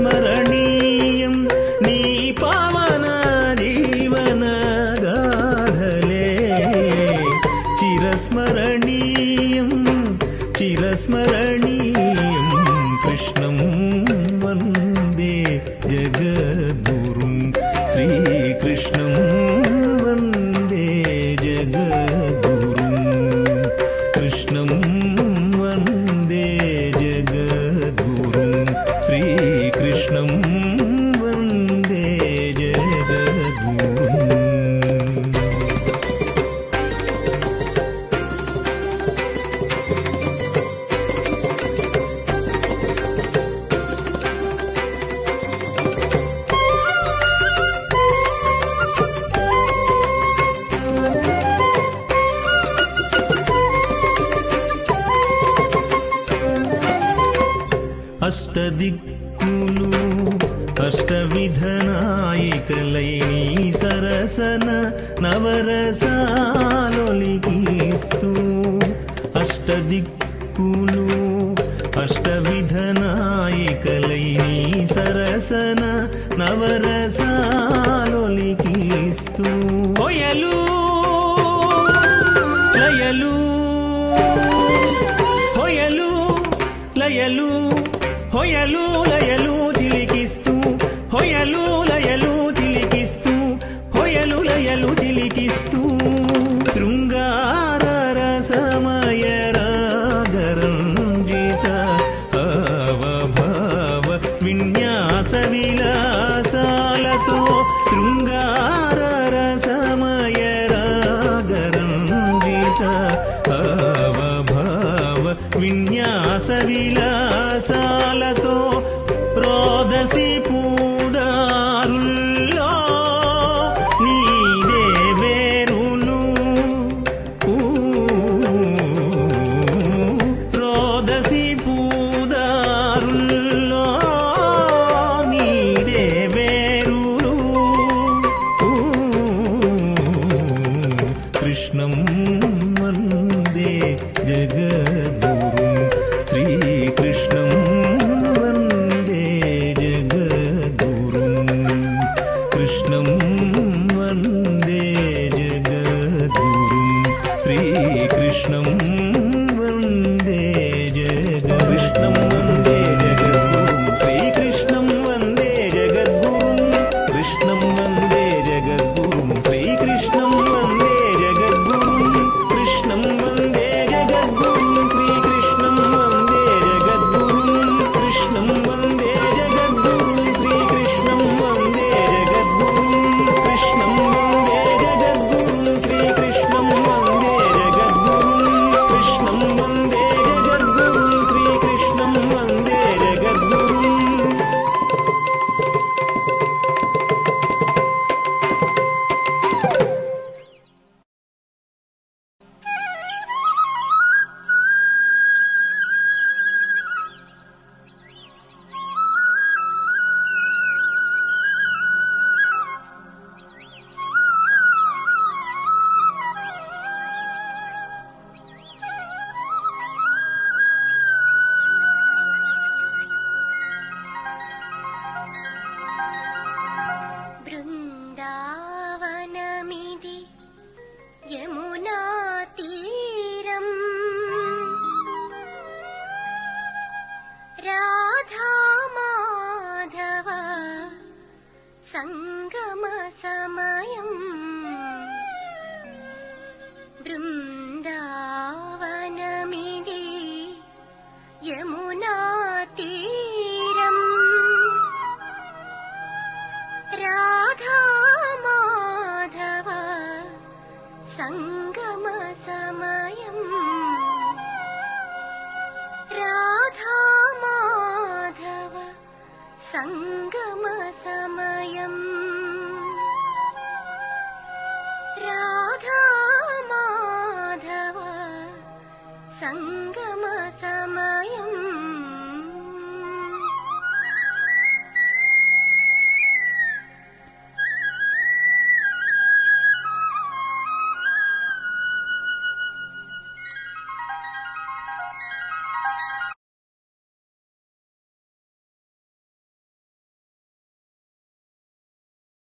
చిరస్మరణీయం నీ పావన జీవన గాథలే చిరస్మరణీయం చిరస్మరణీయం కృష్ణం వందే జగద్గురుం శ్రీకృష్ణం వందే జగద్గురుం కృష్ణం వందే జగద్గురుం శ్రీకృష్ణం వందే జగద్గురుం. అష్టదిక్కులు అష్టవిధనాయికలై నీ సరసన నవరసాలొలికిస్తూ అష్టదిక్కులు అష్టవిధనాయికలై నీ సరసన నవరసాలొలికిస్తూ హొయలు లయలు హొయలు లయలు హొయలు లయలు చిలికిస్తూ హొయలు లయలు చిలికిస్తూ హొయలు లయలు చిలికిస్తూ శృంగార రసమయ రాగరంజిత అవభావ విన్యాస విలాసాలతో శృంగార రసమయ రాగరంజిత అవభావ విన్యాస విలాసాలతో రోదసి పూదారుల్లో నీదే వేరులు రోదసి పూదారుల్లో నీదే వేరులు కృష్ణం వందే జగద్గురుం శ్రీకృష్ణం వందే జగద్గురుం కృష్ణం వందే జగద్గురుం శ్రీకృష్ణం వందే కృష్ణం వందే జగద్గురుం శ్రీకృష్ణం వందే జగద్గురుం కృష్ణం వందే జగద్గురుం శ్రీకృష్ణం వందే జగద్గురుం కృష్ణం వందే జగద్గురుం శ్రీకృష్ణం వందే జగద్గురుం కృష్ణం వందే జగద్గురుం శ్రీకృష్ణం వందే జగద్గురుం కృష్ణం వందే യമുനാതീരം രാധാ മാധവ സംഗമ സമയം വൃന്ദാവനമിതി യമുനാതീരം രാധാ മാധവ സംഗമ സമയം രാധാ മാധവ സംഗമ സമയം രാധാ മാധവ സംഗ